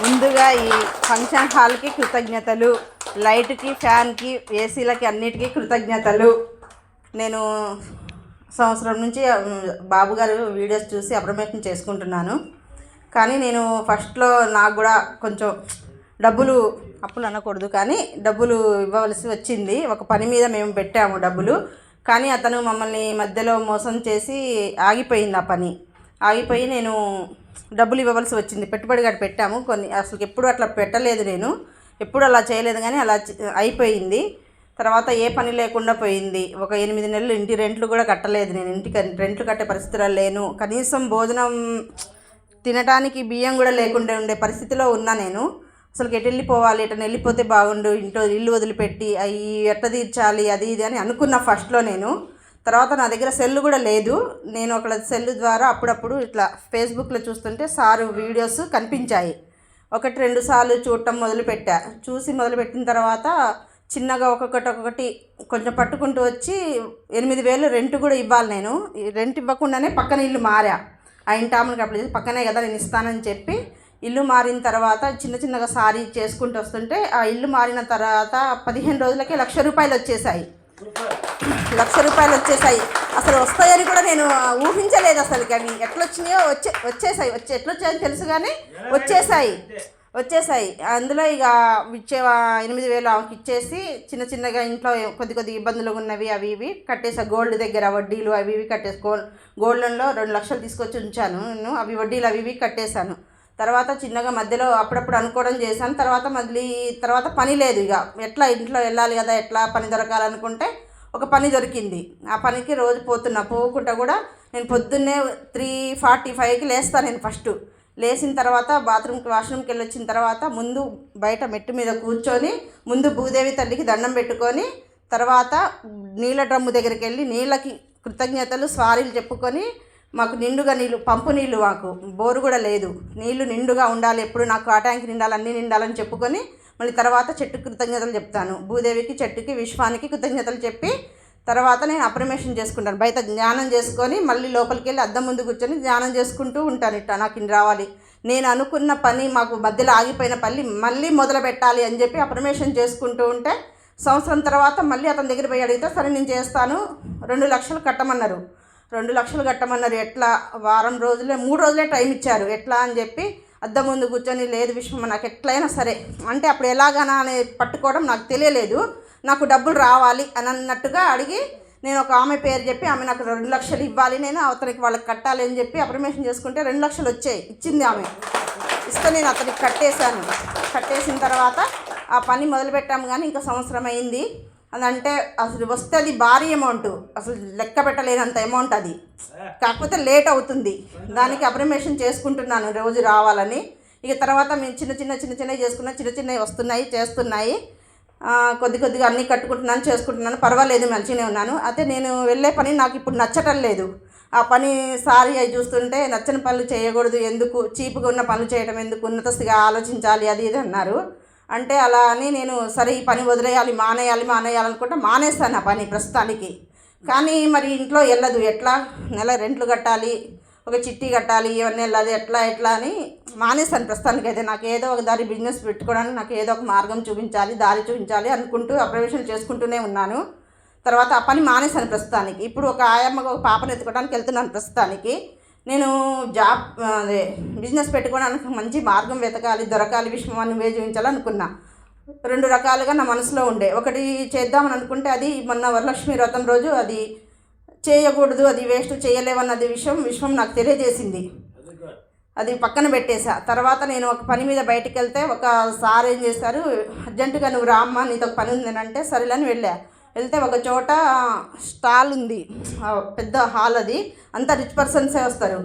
ముందుగా ఈ ఫంక్షన్ హాల్కి కృతజ్ఞతలు, లైట్కి, ఫ్యాన్కి, ఏసీలకి అన్నిటికీ కృతజ్ఞతలు. నేను సంవత్సరం నుంచి బాబు గారు వీడియోస్ చూసి అప్రమేషన్ చేసుకుంటున్నాను. కానీ నేను ఫస్ట్లో నాకు కూడా కొంచెం అప్పులు అనకూడదు, కానీ డబ్బులు ఇవ్వవలసి వచ్చింది. ఒక పని మీద మేము పెట్టాము డబ్బులు, కానీ అతను మమ్మల్ని మధ్యలో మోసం చేసి ఆగిపోయింది. ఆ పని ఆగిపోయి నేను డబ్బులు ఇవ్వవలసి వచ్చింది. పెట్టుబడి గట్ట పెట్టాము కొన్ని, అసలు ఎప్పుడు అట్లా పెట్టలేదు, నేను ఎప్పుడు అలా చేయలేదు, కానీ అలా అయిపోయింది. తర్వాత ఏ పని లేకుండా పోయింది. ఒక 8 నెలలు ఇంటి రెంట్లు కూడా కట్టలేదు. నేను ఇంటికి రెంట్లు కట్టే పరిస్థితిలో లేను. కనీసం భోజనం తినడానికి బియ్యం కూడా లేకుండా ఉండే పరిస్థితిలో ఉన్నా. నేను అసలు ఎటు వెళ్ళిపోవాలి, ఎటని వెళ్ళిపోతే బాగుండు, ఇల్లు వదిలిపెట్టి అవి ఎట్ట తీర్చాలి అది ఇది అని అనుకున్న ఫస్ట్లో నేను. తర్వాత నా దగ్గర సెల్ కూడా లేదు. నేను ఒక సెల్ ద్వారా అప్పుడప్పుడు ఇట్లా ఫేస్బుక్లో చూస్తుంటే సారు వీడియోస్ కనిపించాయి. 1-2 సార్లు చూడటం మొదలుపెట్టిన తర్వాత చిన్నగా ఒక్కొక్కటి కొంచెం పట్టుకుంటూ వచ్చి 8,000 రెంట్ కూడా ఇవ్వాలి. నేను రెంట్ ఇవ్వకుండానే పక్కన ఇల్లు మారా. ఆ ఇంటి ఆమెకి అప్పుడు పక్కనే కదా నేను ఇస్తానని చెప్పి ఇల్లు మారిన తర్వాత చిన్నగా సారీ చేసుకుంటూ వస్తుంటే ఆ ఇల్లు మారిన తర్వాత 15 రోజులకే ₹1,00,000 వచ్చేసాయి. ₹1,00,000 వచ్చేసాయి. అసలు వస్తాయని కూడా నేను ఊహించలేదు. అసలు అవి ఎట్లా వచ్చినాయో వచ్చేసాయి. ఎట్లా వచ్చాయని తెలుసు, కానీ వచ్చేసాయి. అందులో ఇక 8,000 ఆమెకి ఇచ్చేసి చిన్నగా ఇంట్లో కొద్ది ఇబ్బందులు ఉన్నవి అవి ఇవి కట్టేసా. గోల్డ్ దగ్గర వడ్డీలు అవి ఇవి కట్టేసి గోల్డ్లో 2 లక్షలు తీసుకొచ్చి ఉంచాను నేను. అవి వడ్డీలు అవి ఇవి కట్టేశాను. తర్వాత చిన్నగా మధ్యలో అప్పుడప్పుడు అనుకోవడం చేశాను. తర్వాత పని లేదు. ఇక ఎట్లా ఇంట్లో వెళ్ళాలి కదా, ఎట్లా పని దొరకాలనుకుంటే ఒక పని దొరికింది. ఆ పనికి రోజు పోకుండా కూడా నేను పొద్దున్నే 3:45కి లేస్తాను. నేను ఫస్ట్ లేచిన తర్వాత వాష్రూమ్కి వెళ్ళి వచ్చిన తర్వాత ముందు బయట మెట్టు మీద కూర్చొని ముందు భూదేవి తల్లికి దండం పెట్టుకొని, తర్వాత నీళ్ళ డ్రమ్ము దగ్గరికి వెళ్ళి నీళ్ళకి కృతజ్ఞతలు స్వారీలు చెప్పుకొని, మాకు నిండుగా నీళ్ళు, పంపు నీళ్ళు, మాకు బోరు కూడా లేదు, నీళ్ళు నిండుగా ఉండాలి, ఎప్పుడు నాకు ఆ ట్యాంక్ నిండాలి, అన్నీ నిండాలని చెప్పుకొని మళ్ళీ తర్వాత చెట్టుకి కృతజ్ఞతలు చెప్తాను. భూదేవికి, చెట్టుకి, విశ్వానికి కృతజ్ఞతలు చెప్పి తర్వాత నేను అప్రమేషన్ చేసుకుంటాను. బయట ధ్యానం చేసుకొని మళ్ళీ లోపలికి వెళ్ళి అద్దం ముందు కూర్చొని ధ్యానం చేసుకుంటూ ఉంటాను. ఇట్లా నాకు ఇన్ని రావాలి, నేను అనుకున్న పని, మాకు మధ్యలో ఆగిపోయిన పని మళ్ళీ మొదలు పెట్టాలి అని చెప్పి అప్రమేషన్ చేసుకుంటూ ఉంటే సంవత్సరం తర్వాత మళ్ళీ అతని దగ్గర పోయి అడిగితే సరే నేను చేస్తాను, 2 లక్షలు కట్టమన్నారు. 2 లక్షలు కట్టమన్నారు. ఎట్లా 3 రోజులే టైం ఇచ్చారు. ఎట్లా అని చెప్పి అద్దం ముందు కూర్చొని లేదు విశ్వం నాకు ఎట్లయినా సరే అంటే అప్పుడు ఎలాగనా అని పట్టుకోవడం నాకు తెలియలేదు. నాకు డబ్బులు రావాలి అని అన్నట్టుగా అడిగి నేను ఒక ఆమె పేరు చెప్పి ఆమె నాకు 2 లక్షలు ఇవ్వాలి, నేను అతనికి వాళ్ళకి కట్టాలి అని చెప్పి అప్రమేషన్ చేసుకుంటే 2 లక్షలు వచ్చాయి. ఇచ్చింది ఆమె. ఇస్తే నేను అతనికి కట్టేసిన తర్వాత ఆ పని మొదలుపెట్టాము. కానీ ఇంకా సంవత్సరం అయింది. అదంటే అసలు వస్తే అది భారీ అమౌంట్, అసలు లెక్క పెట్టలేనంత అమౌంట్ అది. కాకపోతే లేట్ అవుతుంది. దానికి అప్రమేషన్ చేసుకుంటున్నాను రోజు రావాలని. ఇక తర్వాత మేము చిన్నవి చేసుకున్నా, చిన్నవి చేస్తున్నాయి. కొద్దిగా అన్నీ చేసుకుంటున్నాను. పర్వాలేదు, మంచిగానే ఉన్నాను. అయితే నేను వెళ్ళే పని నాకు ఇప్పుడు నచ్చటం లేదు. ఆ పని సారీ అవి చూస్తుంటే నచ్చని పనులు చేయకూడదు, ఎందుకు చీపుగా ఉన్న పనులు చేయడం ఎందుకు, ఉన్నతస్థిగా ఆలోచించాలి అది ఇది అన్నారు. అంటే అలా అని నేను సరే ఈ పని వదిలేయాలి, మానేయాలనుకుంటే మానేస్తాను ఆ పని ప్రస్తుతానికి. కానీ మరి ఇంట్లో వెళ్ళదు. ఎట్లా నెల రెంట్లు కట్టాలి, ఒక చిట్టి కట్టాలి, ఇవన్నీ వెళ్ళదు, ఎట్లా అని మానేస్తాను ప్రస్తుతానికి. అయితే నాకు ఏదో ఒక బిజినెస్ పెట్టుకోవడానికి నాకు ఏదో ఒక మార్గం దారి చూపించాలి అనుకుంటూ అప్రవేశం చేసుకుంటూనే ఉన్నాను. తర్వాత ఆ పని మానేశాను ప్రస్తుతానికి. ఇప్పుడు ఒక ఆయమ్మకు ఒక పాపను ఎత్తుకోవడానికి వెళ్తున్నాను ప్రస్తుతానికి. నేను బిజినెస్ పెట్టుకోవడానికి మంచి మార్గం దొరకాలి, విశ్వాన్ని నువ్వే చూపించాలనుకున్నా. 2 రకాలుగా నా మనసులో ఉండే. ఒకటి చేద్దామని అనుకుంటే అది మొన్న వరలక్ష్మి వ్రతం రోజు అది చేయకూడదు, అది వేస్ట్, చేయలేవన్నది విశ్వం నాకు తెలియజేసింది. అది పక్కన పెట్టేశా. తర్వాత నేను ఒక పని మీద బయటికి వెళ్తే ఒక సార్ ఏం చేశారు, అర్జెంటుగా నువ్వు రామ్మా నీతో పని ఉందని అంటే సరేలని వెళ్తే ఒక చోట స్టాల్ ఉంది, పెద్ద హాల్, అది అంతా రిచ్ పర్సన్సే వస్తారు.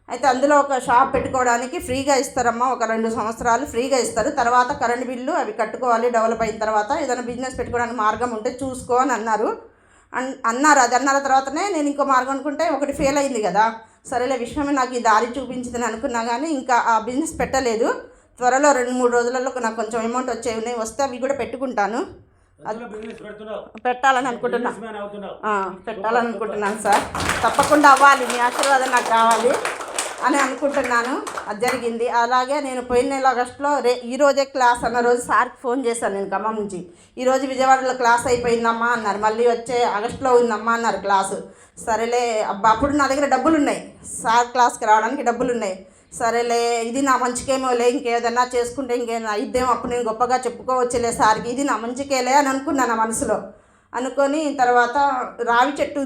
అయితే అందులో ఒక షాప్ పెట్టుకోవడానికి ఫ్రీగా ఇస్తారమ్మా, ఒక 2 సంవత్సరాలు ఫ్రీగా ఇస్తారు. తర్వాత కరెంట్ బిల్లు అవి కట్టుకోవాలి, డెవలప్ అయిన తర్వాత ఏదైనా బిజినెస్ పెట్టుకోవడానికి మార్గం ఉంటే చూసుకో అని అన్నారు. అది అన్న తర్వాతనే నేను ఇంకో మార్గం అనుకుంటే ఒకటి ఫెయిల్ అయింది కదా. సరేలే విశ్వమే నాకు ఈ దారి చూపించిందని అనుకున్నా, కానీ ఇంకా ఆ బిజినెస్ పెట్టలేదు. త్వరలో 2-3 రోజులలో నాకు కొంచెం అమౌంట్ వచ్చేవి వస్తే అవి కూడా పెట్టుకుంటాను. పెట్టాలని అనుకుంటున్నాను సార్. తప్పకుండా అవ్వాలి, మీ ఆశీర్వాదం నాకు కావాలి. అని అనుకుంటున్నాను. అది జరిగింది. అలాగే నేను పోయిన నెల ఆగస్టులో ఈరోజే క్లాస్ అన్న రోజు సార్కి ఫోన్ చేశాను నేను ఖమ్మం నుంచి. ఈరోజు విజయవాడలో క్లాస్ అయిపోయిందమ్మా అన్నారు. మళ్ళీ వచ్చే ఆగస్టులో ఉందమ్మా అన్నారు క్లాసు. సరేలే అబ్బా, అప్పుడు నా దగ్గర డబ్బులు ఉన్నాయి, సార్ క్లాస్కి రావడానికి డబ్బులు ఉన్నాయి. సరేలే ఇది నా మంచికేమోలే, ఇంకేదన్నా చేసుకుంటే ఇంకేమైనా అయిద్దేమో, అప్పుడు నేను గొప్పగా చెప్పుకోవచ్చులే సార్కి, ఇది నా మంచికేలే అని అనుకున్నాను మనసులో. అనుకొని తర్వాత రావి చెట్టు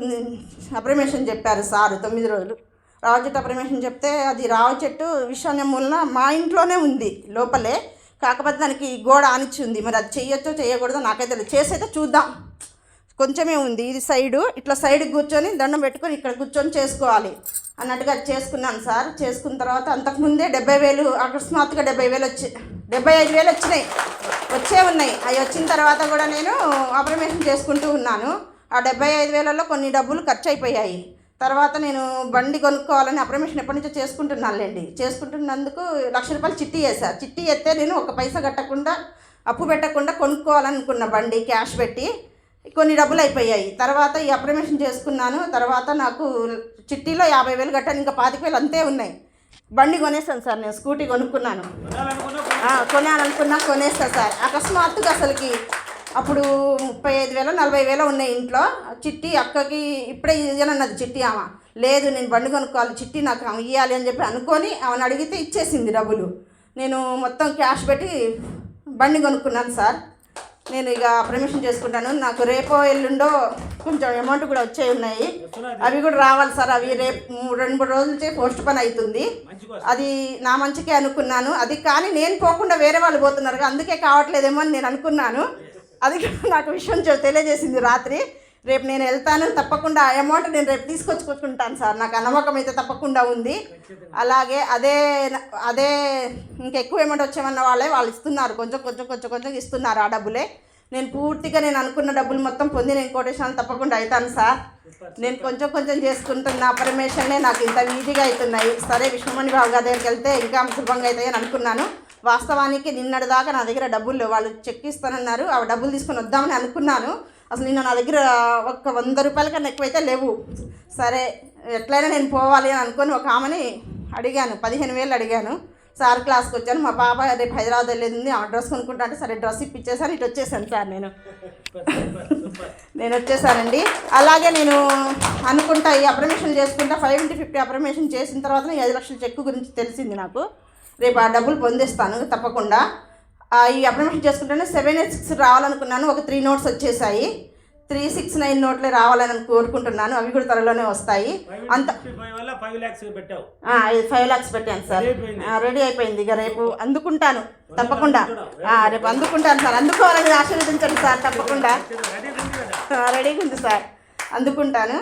అప్రిమేషన్ చెప్పారు సారు 9 రోజులు. రావి చెట్టు అప్రిమేషన్ చెప్తే అది రావి చెట్టు విషాన్యం మూలన మా ఇంట్లోనే ఉంది లోపలే, కాకపోతే దానికి గోడ ఆనిచ్చి ఉంది. మరి అది చెయ్యొచ్చో చేయకూడదో నాకైతే తెలియదు. చేసైతే చూద్దాం, కొంచెమే ఉంది. ఇది సైడు ఇట్లా సైడ్కి కూర్చొని దండం పెట్టుకొని ఇక్కడ కూర్చొని చేసుకోవాలి అన్నట్టుగా చేసుకున్నాను సార్. చేసుకున్న తర్వాత అంతకుముందే 70,000 అకస్మాత్తుగా 75,000 వచ్చినాయి, వచ్చే ఉన్నాయి. అవి వచ్చిన తర్వాత కూడా నేను అప్రిమేషన్ చేసుకుంటూ ఉన్నాను. ఆ 75,000లో కొన్ని డబ్బులు ఖర్చు అయిపోయాయి. తర్వాత నేను బండి కొనుక్కోవాలని అప్రిమేషన్ ఎప్పటి నుంచో చేసుకుంటున్నానులేండి. చేసుకుంటున్నందుకు ₹1,00,000 చిట్టి వేశాను. చిట్టి ఎత్తే నేను ఒక పైసా కట్టకుండా అప్పు పెట్టకుండా కొనుక్కోవాలనుకున్న బండి క్యాష్ పెట్టి, కొన్ని డబ్బులు అయిపోయాయి. తర్వాత ఈ అప్రిమేషన్ చేసుకున్నాను. తర్వాత నాకు చిట్టీలో 50,000 కట్టాను, ఇంకా 25,000 అంతే ఉన్నాయి. బండి కొనేసాను సార్, నేను స్కూటీ కొనుక్కున్నాను. కొనాలనుకున్నా కొనేస్తాను సార్. అకస్మాత్తుగా అసలుకి అప్పుడు 35,000 40,000 ఉన్నాయి ఇంట్లో. చిట్టి అక్కకి ఇప్పుడే ఇయ్యనన్నది చిట్టి. ఆమె లేదు నేను బండి కొనుక్కోవాలి, చిట్టి నాకు ఆమె ఇవ్వాలి అని చెప్పి అనుకొని ఆమెను అడిగితే ఇచ్చేసింది డబ్బులు. నేను మొత్తం క్యాష్ పెట్టి బండి కొనుక్కున్నాను సార్. నేను ఇక పర్మిషన్ చేసుకుంటాను. నాకు రేపో ఎల్లుండో కొంచెం అమౌంట్ కూడా వచ్చే ఉన్నాయి, అవి కూడా రావాలి సార్. అవి రేపు 2-3 రోజులచే పోస్ట్ పని అవుతుంది. అది నా మంచికే అనుకున్నాను. అది కానీ నేను పోకుండా వేరే వాళ్ళు పోతున్నారు, అందుకే కావట్లేదేమో అని నేను అనుకున్నాను. అది నాకు విషయం తెలియజేసింది రాత్రి. రేపు నేను వెళ్తాను, తప్పకుండా ఆ అమౌంట్ నేను రేపు తీసుకొచ్చుకుంటాను సార్. నాకు ఆ నమ్మకం అయితే తప్పకుండా ఉంది. అలాగే అదే ఇంకెక్కువ అమౌంట్ వచ్చేమన్న వాళ్ళు ఇస్తున్నారు, కొంచెం ఇస్తున్నారు ఆ డబ్బులే. నేను పూర్తిగా నేను అనుకున్న డబ్బులు మొత్తం పొంది నేను కోటేషన్ తప్పకుండా అవుతాను సార్. నేను కొంచెం చేసుకుంటున్న పర్మిషన్లే నాకు ఇంత ఈజీగా అవుతున్నాయి. సరే విష్ణుమణి బాబు గారి దగ్గరికి వెళ్తే ఇంకా సులభంగా అవుతాయి అని అనుకున్నాను. వాస్తవానికి నిన్నటి దాకా నా దగ్గర డబ్బులు వాళ్ళు చెక్ ఇస్తానన్నారు, ఆ డబ్బులు తీసుకొని వద్దామని అనుకున్నాను. అసలు నిన్న నా దగ్గర ఒక ₹100 కన్నా ఎక్కువైతే లేవు. సరే ఎట్లయినా నేను పోవాలి అని అనుకొని ఒక ఆమెని అడిగాను, 15,000 అడిగాను. సార్ క్లాస్కి వచ్చాను. మా పాప రేపు హైదరాబాద్ వెళ్ళింది, ఆ డ్రెస్ కొనుక్కుంటా అంటే సరే డ్రెస్ ఇప్పించేసాను, ఇటు వచ్చేసాను సార్. నేను వచ్చేసానండి. అలాగే నేను అనుకుంటా ఈ అప్రిమేషన్ చేసుకుంటా 5/50 అప్రిమేషన్ చేసిన తర్వాత 5 లక్షల చెక్కు గురించి తెలిసింది నాకు. రేపు ఆ డబ్బులు పొందేస్తాను తప్పకుండా. ఈ అప్రిమేషన్ చేసుకుంటేనే 786 రావాలనుకున్నాను. ఒక 3 నోట్స్ వచ్చేసాయి. 369 నోట్లే రావాలని కోరుకుంటున్నాను. అవి కూడా త్వరలోనే వస్తాయి. అంత 5 lakhs పెట్టాను సార్. రెడీ అయిపోయింది. ఇక రేపు అందుకుంటాను తప్పకుండా. రేపు అందుకుంటాను సార్. అందుకోవాలని ఆశీర్వదించండి సార్. తప్పకుండా రెడీగా ఉంది సార్, అందుకుంటాను.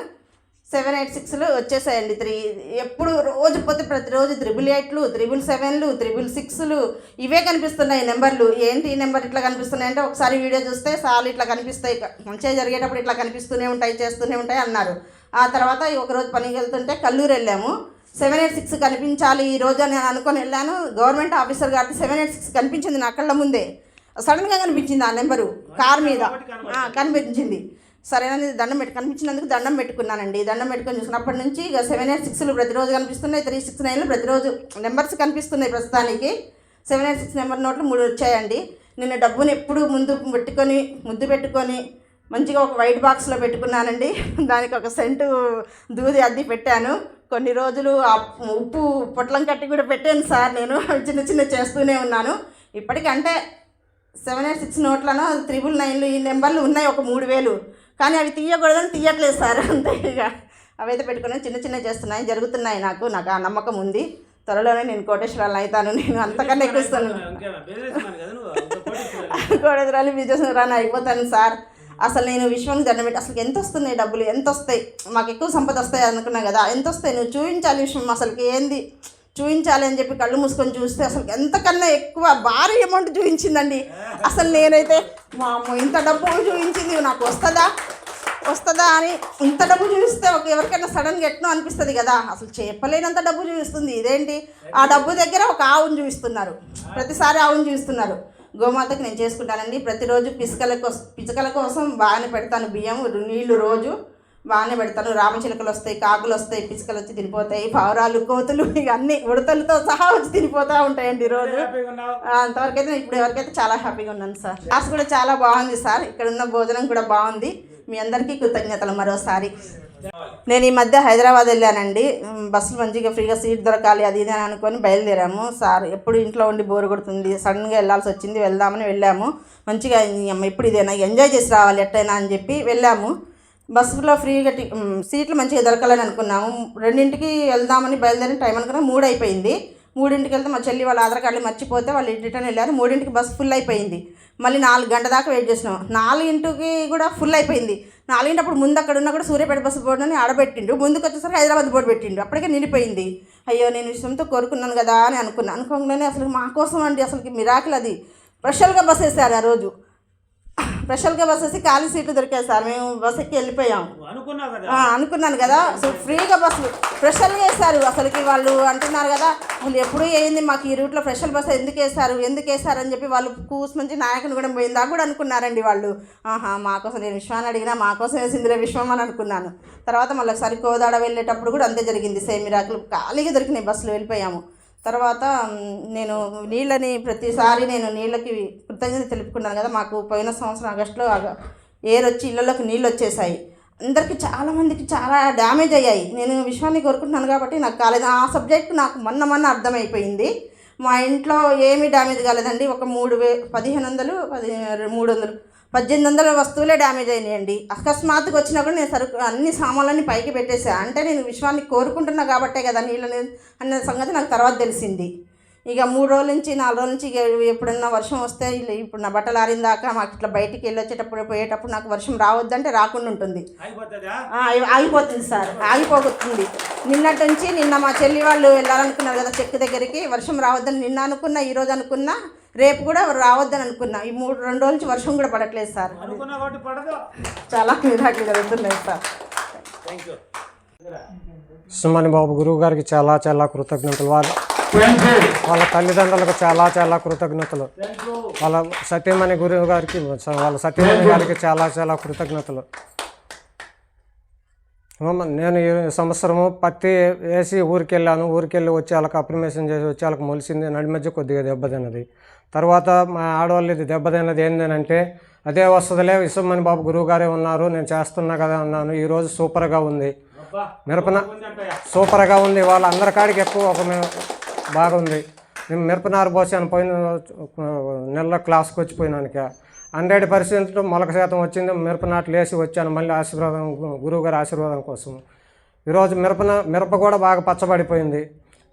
786 వచ్చేసాయండి. 3 ఎప్పుడు రోజు పోతే ప్రతిరోజు 888, 777, 666 ఇవే కనిపిస్తున్నాయి నెంబర్లు. ఏంటి ఈ నెంబర్ ఇట్లా కనిపిస్తున్నాయి అంటే ఒకసారి వీడియో చూస్తే సార్లు ఇట్లా కనిపిస్తాయి, మంచిగా జరిగేటప్పుడు ఇట్లా కనిపిస్తూనే ఉంటాయి, చేస్తూనే ఉంటాయి అన్నారు. ఆ తర్వాత ఒకరోజు పనికి వెళ్తుంటే కల్లూరు వెళ్ళాము. 786 కనిపించాలి ఈరోజు అని అనుకొని వెళ్ళాను. గవర్నమెంట్ ఆఫీసర్ గారికి 786 కనిపించింది నా కళ్ళ ముందే. సడన్గా కనిపించింది ఆ నెంబరు కార్ మీద కనిపించింది. సరేనని కనిపించినందుకు దండం పెట్టుకున్నానండి. దండం పెట్టుకొని చూసినప్పటి నుంచి ఇక 786 ప్రతిరోజు కనిపిస్తున్నాయి, 369 ప్రతిరోజు నెంబర్స్ కనిపిస్తున్నాయి. ప్రస్తుతానికి 786 నెంబర్ నోట్లు 3 వచ్చాయండి. నేను డబ్బుని ఎప్పుడు ముద్దు పెట్టుకొని మంచిగా ఒక వైట్ బాక్స్లో పెట్టుకున్నానండి. దానికి ఒక సెంటు దూది అద్ది పెట్టాను. కొన్ని రోజులు ఉప్పు పొట్లం కట్టి కూడా పెట్టాను సార్. నేను చిన్న చేస్తూనే ఉన్నాను. ఇప్పటికంటే 786 నోట్లను 999 ఈ నెంబర్లు ఉన్నాయి, ఒక 3,000. కానీ అవి తీయకూడదని తీయట్లేదు సార్. అంతే ఇక అవైతే పెట్టుకుని చిన్న చేస్తున్నాయి, జరుగుతున్నాయి. నాకు ఆ నమ్మకం ఉంది. త్వరలోనే నేను కోటేశ్వరాలను అవుతాను. నేను అంతకన్నా ఎక్కువ ఇస్తాను, కోటేశ్వరాలు బిజినెస్ రాని అయిపోతాను సార్. అసలు నేను విశ్వానికి దండం పెట్టి అసలు ఎంత వస్తున్నాయి డబ్బులు, ఎంత వస్తాయి, మాకు ఎక్కువ సంపద వస్తాయి అనుకున్నా కదా, ఎంత వస్తాయి నువ్వు చూపించాలి విషయం, అసలుకి ఏంది చూపించాలి అని చెప్పి కళ్ళు మూసుకొని చూస్తే అసలు ఎంతకన్నా ఎక్కువ భారీ అమౌంట్ చూపించిందండి. అసలు నేనైతే మా అమ్మ ఇంత డబ్బు చూపించింది, నాకు వస్తుందా అని ఇంత డబ్బు చూపిస్తే ఎవరికైనా సడన్గా ఎట్నో అనిపిస్తుంది కదా. అసలు చెప్పలేనంత డబ్బు చూపిస్తుంది. ఇదేంటి ఆ డబ్బు దగ్గర ఒక ఆవును చూపిస్తున్నారు, ప్రతిసారి ఆవును చూపిస్తున్నారు. గోమాతకి నేను చేసుకుంటానండి. ప్రతిరోజు పిచకల కోసం బాగానే పెడతాను బియ్యం నీళ్లు రోజు. బాగానే పెడతాను. రామచిలుకలు వస్తాయి, కాకులు వస్తాయి, పిచ్చుకలు వచ్చి తినిపోతాయి, పావురాలు, కోతులు ఇక అన్ని ఉడతలతో సహా వచ్చి తినిపోతూ ఉంటాయండి రోజు. అంతవరకు అయితే ఇప్పుడు ఎవరికైతే చాలా హ్యాపీగా ఉన్నాను సార్. క్లాస్ కూడా చాలా బాగుంది సార్. ఇక్కడ ఉన్న భోజనం కూడా బాగుంది. మీ అందరికీ కృతజ్ఞతలు మరోసారి. నేను ఈ మధ్య హైదరాబాద్ వెళ్ళానండి. బస్సులు మంచిగా ఫ్రీగా సీట్ దొరకాలి అది ఇది అని అనుకొని బయలుదేరాము సార్. ఎప్పుడు ఇంట్లో ఉండి బోర్ కొడుతుంది, సడన్గా వెళ్ళాల్సి వచ్చింది. వెళ్దామని వెళ్ళాము. మంచిగా ఇప్పుడు ఇదేనా ఎంజాయ్ చేసి రావాలి ఎట్టయినా అని చెప్పి వెళ్ళాము. బస్సులో ఫ్రీగా సీట్లు మంచిగా దొరకాలని అనుకున్నాము. 2ంటికి వెళ్దామని బయలుదేరిన టైం అనుకున్నాం. 3 అయిపోయింది. 3ంటికి వెళ్తే మా చెల్లి వాళ్ళ ఆధార్ కార్డులు మర్చిపోతే వాళ్ళు రిటర్న్ వెళ్ళారు. 3ంటికి బస్సు ఫుల్ అయిపోయింది. మళ్ళీ 4 గంటల దాకా వెయిట్ చేసినాం. 4ంటికి కూడా ఫుల్ అయిపోయింది. 4ంటి అప్పుడు ముందు అక్కడ ఉన్నా కూడా సూర్యాపేట బస్సు బోర్డుని ఆడబెట్టిండు. ముందుకు వచ్చేసరికి హైదరాబాద్ బోర్డు పెట్టిండు. అప్పటికే నిండిపోయింది. అయ్యో నేను విషయంతో కోరుకున్నాను కదా అని అనుకోగానే అసలు మా కోసం అండి అసలుకి మిరాకిల్ అది. స్పెషల్గా బస్ వేసారు ఆ రోజు. స్పెషల్గా బస్ వేసి ఖాళీ సీట్లు దొరికాయి సార్. మేము బస్ ఎక్కి వెళ్ళిపోయాం. అనుకున్నాను కదా. సో ఫ్రీగా బస్సు స్పెషల్గా వేస్తారు. అసలుకి వాళ్ళు అంటున్నారు కదా అసలు ఎప్పుడు వేయింది మాకు ఈ రూట్లో స్పెషల్ బస్సు ఎందుకు వేస్తారు అని చెప్పి వాళ్ళు కూసు నుంచి నాయకుని కూడా పోయిందా కూడా అనుకున్నారండి వాళ్ళు. మాకోసం నేను విశ్వాన్ని అడిగినా మాకోసం వేసిందిలే విశ్వం అని అనుకున్నాను. తర్వాత మళ్ళీ ఒకసారి కోదాడ వెళ్ళేటప్పుడు కూడా అంతే జరిగింది. సేమ్ మిరాకిల్ ఖాళీగా దొరికినాయి బస్సులు. వెళ్ళిపోయాము. తర్వాత నేను నీళ్ళని ప్రతిసారి నేను నీళ్ళకి కృతజ్ఞత తెలుపుకున్నాను కదా. మాకు పోయిన సంవత్సరం ఆగస్టులో ఏర్ వచ్చి ఇళ్ళలోకి నీళ్ళు వచ్చేసాయి. అందరికీ చాలామందికి చాలా డ్యామేజ్ అయ్యాయి. నేను విశ్వాన్ని కోరుకుంటున్నాను కాబట్టి నాకు కాలేదు. ఆ సబ్జెక్ట్ నాకు మొన్న అర్థమైపోయింది. మా ఇంట్లో ఏమీ డ్యామేజ్ కాలేదండి. ఒక 1500 300 1800 వస్తువులే డ్యామేజ్ అయినాయండి. అకస్మాత్తుగా వచ్చినా కూడా నేను అన్ని సామాన్లన్నీ పైకి పెట్టేసా. అంటే నేను విశ్వాన్ని కోరుకుంటున్నా కాబట్టే కదా నీళ్ళని అన్న సంగతి నాకు తర్వాత తెలిసింది. ఇక 3 రోజుల నుంచి 4 రోజుల నుంచి ఎప్పుడన్నా వర్షం వస్తే ఇప్పుడు నా బట్టలు ఆరిందాకా మాకు ఇట్లా బయటికి వెళ్ళొచ్చేటప్పుడు పోయేటప్పుడు నాకు వర్షం రావద్దంటే రాకుండా ఉంటుంది. ఆగిపోతుంది సార్, ఆగిపోతుంది. నిన్నటి నుంచి నిన్న మా చెల్లి వాళ్ళు వెళ్ళాలనుకున్నారు కదా చెక్ దగ్గరికి. వర్షం రావద్దని నిన్న అనుకున్నా, ఈరోజు అనుకున్నా, రేపు కూడా రావద్దని అనుకున్నా. ఈ 2 రోజుల నుంచి వర్షం కూడా పడట్లేదు సార్. చాలా మిరాకిల్ జరుగుతున్నాయి సార్. సుమన్ బాబు గురువు గారికి చాలా కృతజ్ఞతలు. వాళ్ళ తల్లిదండ్రులకు చాలా కృతజ్ఞతలు. వాళ్ళ సత్యమణి గురువు గారికి వాళ్ళ సత్యమణి గారికి చాలా కృతజ్ఞతలు. నేను ఈ సంవత్సరము పత్తి వేసి ఊరికెళ్ళి వచ్చేళ్ళకి అప్రిమేషన్ చేసి వచ్చేళ్ళకి మొలిసింది. నడి మధ్య కొద్దిగా దెబ్బతిన్నది. తర్వాత మా ఆడవాళ్ళు ఇది దెబ్బతిన్నది ఏంటంటే అదే వస్తుందిలే విశ్వమణి బాబు గురువు గారే ఉన్నారు, నేను చేస్తున్నా కదా అన్నాను. ఈరోజు సూపర్గా ఉంది. మిరపన సూపర్గా ఉంది. వాళ్ళందరి కాడికి ఎక్కువ బాగుంది. నేను మిరపనారు పోసాను పోయిన నెలలో క్లాస్కి వచ్చిపోయినాక 100% మొలక శాతం వచ్చింది. మిరపనాట్లు వేసి వచ్చాను మళ్ళీ ఆశీర్వాదం, గురువుగారి ఆశీర్వాదం కోసం. ఈరోజు మిరప కూడా బాగా పచ్చబడిపోయింది.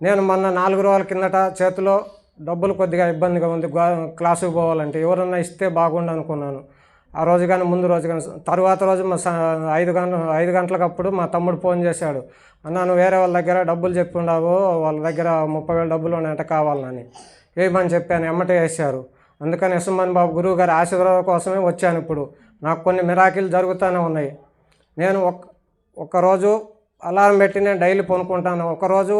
నేను మొన్న 4 రోజుల కిందట చేతిలో డబ్బులు కొద్దిగా ఇబ్బందిగా ఉంది, క్లాసుకు పోవాలంటే ఎవరన్నా ఇస్తే బాగుండు అనుకున్నాను. ఆ రోజు కానీ ముందు రోజు కానీ తర్వాత రోజు 5 గంటలకప్పుడు మా తమ్ముడు ఫోన్ చేశాడు. అన్నాను వేరే వాళ్ళ దగ్గర డబ్బులు చెప్పుండావు, వాళ్ళ దగ్గర 30,000 డబ్బులు ఉన్నాయంట కావాలని. వేయమని చెప్పాను, ఎమ్మటే వేశారు. అందుకని విశ్వమణి బాబు గురువు గారి ఆశీర్వాదం కోసమే వచ్చాను. ఇప్పుడు నాకు కొన్ని మిరాకిల్ జరుగుతూనే ఉన్నాయి. నేను ఒక్కరోజు అలారం పెట్టి నేను డైలీ పనుకుంటాను. ఒకరోజు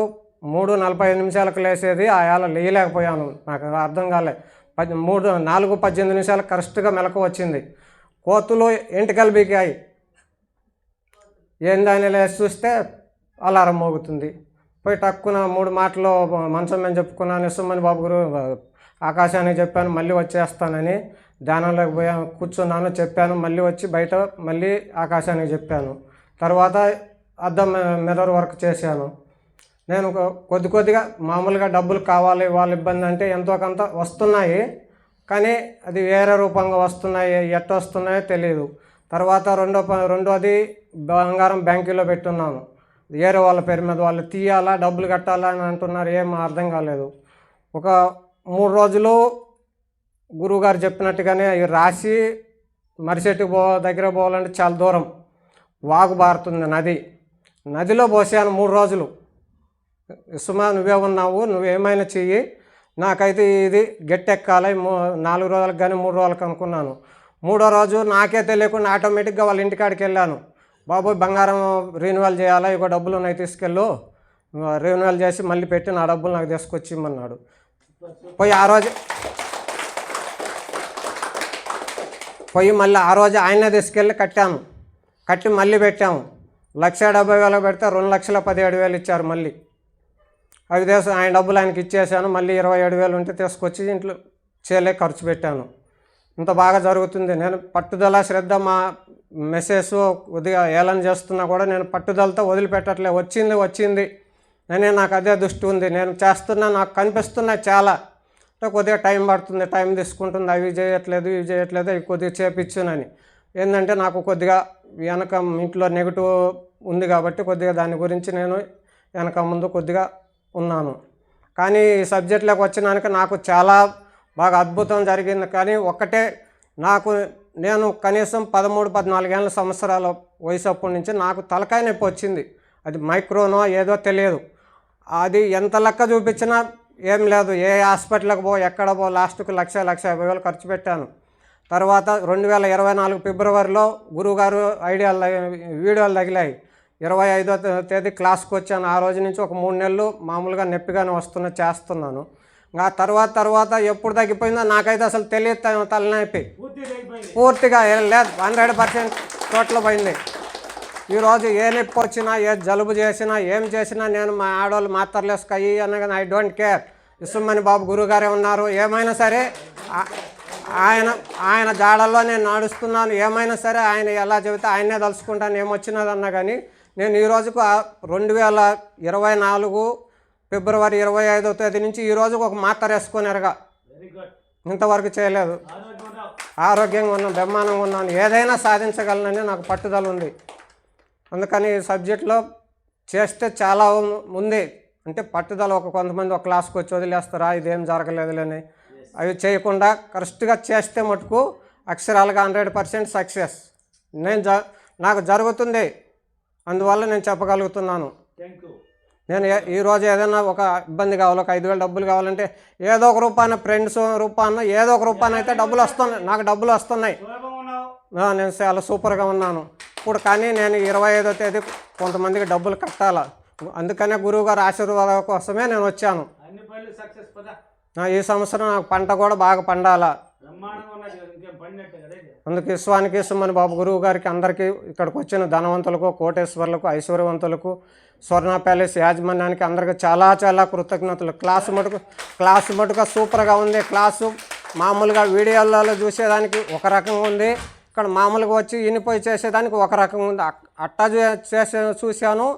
3:45 లేసేది, ఆ ఏళ లేయలేకపోయాను. నాకు అర్థం కాలే. 4:18 కరెక్ట్గా మెలకు వచ్చింది. కోతులు ఎంటికలు బీకాయి. ఏందని లేచి చూస్తే అలారం మోగుతుంది. పోయి టక్కున 3 మాటలు మంచం మేము చెప్పుకున్నాను. విశ్వమణి బాబు గురు ఆకాశానికి చెప్పాను మళ్ళీ వచ్చేస్తానని. ధ్యానంలోకి పోయాను, కూర్చున్నాను, చెప్పాను. మళ్ళీ వచ్చి బయట మళ్ళీ ఆకాశానికి చెప్పాను. తర్వాత అద్దం మిర్రర్ వర్క్ చేశాను. నేను కొద్దిగా మామూలుగా డబ్బులు కావాలి, వాళ్ళ ఇబ్బంది అంటే ఎంతో కొంత వస్తున్నాయి, కానీ అది వేరే రూపంగా వస్తున్నాయి, ఎట్ట వస్తున్నాయో తెలియదు. తర్వాత రెండోది బంగారం బ్యాంకులో పెట్టున్నాను. వేరే వాళ్ళ పేరు మీద వాళ్ళు తీయాలా, డబ్బులు కట్టాలా అని అంటున్నారు. ఏం అర్థం కాలేదు. ఒక 3 రోజులు గురువుగారు చెప్పినట్టుగానే రాసి మరిచెట్టు దగ్గర పోవాలంటే చాలా దూరం, వాగు బారుతుంది, నదిలో పోసాను 3 రోజులు. సుమా నువ్వే ఉన్నావు, నువ్వేమైనా చెయ్యి, నాకైతే ఇది గట్టెక్కాలి. 4 రోజులకు కానీ 3 రోజులకు అనుకున్నాను. 3వ రోజు నాకే తెలియకుండా ఆటోమేటిక్గా వాళ్ళ ఇంటికాడికి వెళ్ళాను. బాబోయ్ బంగారం రెన్యువల్ చేయాలా, ఇగో డబ్బులు ఉన్నాయి తీసుకెళ్ళు, రెన్యువల్ చేసి మళ్ళీ పెట్టి నా డబ్బులు నాకు తీసుకొచ్చి ఇమ్మన్నాడు. పోయి మళ్ళీ ఆ రోజు ఆయనే తీసుకెళ్ళి కట్టాను. కట్టి మళ్ళీ పెట్టాము. 1,70,000 పెడితే 2,17,000 ఇచ్చారు మళ్ళీ. అవి ఆయన డబ్బులు ఆయనకి ఇచ్చేసాను. మళ్ళీ 27,000 ఉంటే తీసుకొచ్చి ఇంట్లో చేలే ఖర్చు పెట్టాను. ఇంత బాగా జరుగుతుంది. నేను పట్టుదల శ్రద్ధ మా మెసేజ్ కొద్దిగా ఏలన చేస్తున్నా కూడా నేను పట్టుదలతో వదిలిపెట్టట్లే. వచ్చింది నేనే నాకు అదే దృష్టి ఉంది. నేను చేస్తున్నా, నాకు కనిపిస్తున్నాయి చాలా. కొద్దిగా టైం పడుతుంది, టైం తీసుకుంటుంది. అవి చేయట్లేదు అవి కొద్దిగా చేపించునని. ఏంటంటే నాకు కొద్దిగా వెనక ఇంట్లో నెగిటివ్ ఉంది కాబట్టి కొద్దిగా దాని గురించి నేను వెనక ముందు కొద్దిగా ఉన్నాను. కానీ ఈ సబ్జెక్టులోకి వచ్చినాక నాకు చాలా బాగా అద్భుతం జరిగింది. కానీ ఒక్కటే, నేను కనీసం 13-14 సంవత్సరాల వయసు అప్పటి నుంచి నాకు తలకాయ నొప్పి వచ్చింది. అది మైక్రోనో ఏదో తెలియదు. అది ఎంత లెక్క చూపించినా ఏం లేదు. ఏ హాస్పిటల్కి ఎక్కడ లాస్ట్కు 1,50,000 ఖర్చు పెట్టాను. తర్వాత 2024 ఫిబ్రవరిలో గురువుగారు వీడియోలు తగిలాయి. 25వ తేదీ క్లాస్కి వచ్చాను. ఆ రోజు నుంచి ఒక 3 నెలలు మామూలుగా నొప్పిగానే చేస్తున్నాను. ఇంకా తర్వాత ఎప్పుడు తగ్గిపోయిందో నాకైతే అసలు తెలియదు. తలనొప్పి పూర్తిగా లేదు, 100% టోటల్ పోయింది. ఈరోజు ఏ నొప్పి వచ్చినా, ఏ జలుబు చేసినా, ఏం చేసినా నేను మా ఆడవాళ్ళు మాత్రలు వేసుకాయి అనగా ఐ డోంట్ కేర్. విశ్వమణి బాబు గురువుగారే ఉన్నారు. ఏమైనా సరే ఆయన జాడల్లో నేను నడుస్తున్నాను. ఏమైనా సరే ఆయన ఎలా చెబితే ఆయనే తలుచుకుంటాను. ఏమొచ్చినదన్నా కానీ నేను ఈ రోజుకు 2024 ఫిబ్రవరి 25వ తేదీ నుంచి ఈ రోజుకు ఒక మాత్ర వేసుకునేరుగా ఇంతవరకు చేయలేదు. ఆరోగ్యంగా ఉన్నాను, బ్రహ్మాండంగా ఉన్నాను. ఏదైనా సాధించగలనని నాకు పట్టుదల ఉంది. అందుకని ఈ సబ్జెక్ట్లో చేస్తే చాలా ఉంది. అంటే పట్టుదల కొంతమంది ఒక క్లాస్కి వచ్చి వదిలేస్తారా, ఇదేం జరగలేదులేని. అవి చేయకుండా కరెక్ట్గా చేస్తే మటుకు అక్షరాలుగా 100% సక్సెస్ నాకు జరుగుతుంది. అందువల్ల నేను చెప్పగలుగుతున్నాను. నేను ఈరోజు ఏదైనా ఒక ఇబ్బంది కావాలి, ఒక 5,000 డబ్బులు కావాలంటే ఏదో ఒక రూపాన, ఫ్రెండ్స్ రూపాన, ఏదో ఒక రూపాన అయితే డబ్బులు వస్తున్నాయి. నాకు డబ్బులు వస్తున్నాయి. నేను చాలా సూపర్గా ఉన్నాను ఇప్పుడు. కానీ నేను 25వ తేదీ కొంతమందికి డబ్బులు కట్టాలా. అందుకనే గురువుగారు ఆశీర్వాదం కోసమే నేను వచ్చాను. ఈ సంవత్సరం నాకు పంట కూడా బాగా పండాలా. అందుకు విశ్వానికి విశ్వమణి బాబు గురువు గారికి, అందరికీ ఇక్కడికి వచ్చిన ధనవంతులకు, కోటేశ్వర్లకు, ఐశ్వర్యవంతులకు, స్వర్ణ ప్యాలెస్ యాజమాన్యానికి అందరికీ చాలా కృతజ్ఞతలు. క్లాసు మటుకు సూపర్గా ఉంది. క్లాసు మామూలుగా వీడియోలలో చూసేదానికి ఒక రకంగా ఉంది, ఇక్కడ మామూలుగా వచ్చి ఇనిపోయి చేసేదానికి ఒక రకంగా ఉంది. అట్టా చూశాను,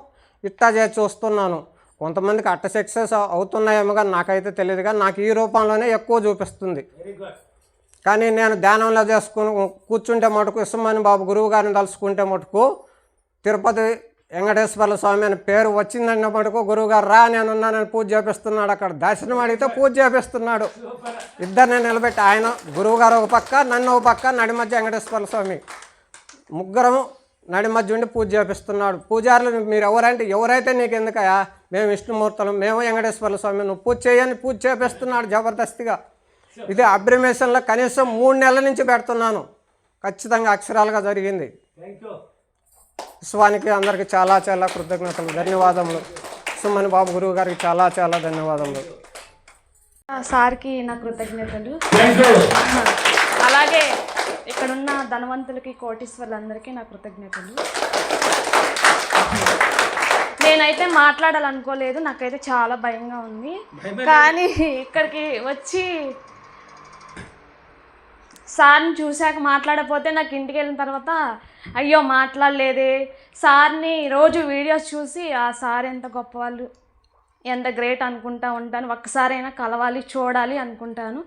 ఇట్టా చేసి చూస్తున్నాను. కొంతమందికి అట్ట సక్సెస్ అవుతున్నాయేమో కానీ నాకైతే తెలియదు. కానీ నాకు ఈ రూపంలోనే ఎక్కువ చూపిస్తుంది. కానీ నేను ధ్యానంలో చేసుకుని కూర్చుంటే మటుకు విశ్వమణి బాబు గురువు గారిని తలుచుకుంటే మటుకు తిరుపతి వెంకటేశ్వర స్వామి అని పేరు వచ్చిందన్న మటుకు గురువుగారు రా నేనున్నానని పూజ చేపిస్తున్నాడు. అక్కడ దర్శనం అడిగితే పూజ చేపిస్తున్నాడు. ఇద్దరిని నిలబెట్టి, ఆయన గురువుగారు ఒక పక్క, నన్ను ఒక పక్క, నడి మధ్య వెంకటేశ్వర స్వామి, ముగ్గురం నడి మధ్య ఉండి పూజ చేపిస్తున్నాడు. పూజారులు మీరు ఎవరైతే నీకు ఎందుకయా, మేము విష్ణుమూర్తులు, మేము వెంకటేశ్వర స్వామి, నువ్వు పూజ చేయని పూజ చేపిస్తున్నాడు జబర్దస్తిగా. ఇది అబ్రిమేషన్లో కనీసం 3 నెలల నుంచి పెడుతున్నాను. ఖచ్చితంగా అక్షరాలుగా జరిగింది. విశ్వానికి అందరికీ చాలా కృతజ్ఞతలు, ధన్యవాదములు. విశ్వమణి బాబు గురువు గారికి చాలా ధన్యవాదములు. సార్కి నా కృతజ్ఞతలు. అలాగే ఇక్కడున్న ధనవంతులకి, కోటీశ్వర్లందరికీ నా కృతజ్ఞతలు. నేనైతే మాట్లాడాలనుకోలేదు, నాకైతే చాలా భయంగా ఉంది. కానీ ఇక్కడికి వచ్చి సార్ని చూశాక మాట్లాడకపోతే నాకు ఇంటికి వెళ్ళిన తర్వాత అయ్యో మాట్లాడలేదే. సార్ని రోజు వీడియోస్ చూసి ఆ సార్ ఎంత గొప్పవాళ్ళు, ఎంత గ్రేట్ అనుకుంటా ఉంటాను. ఒక్కసారైనా కలవాలి, చూడాలి అనుకుంటాను.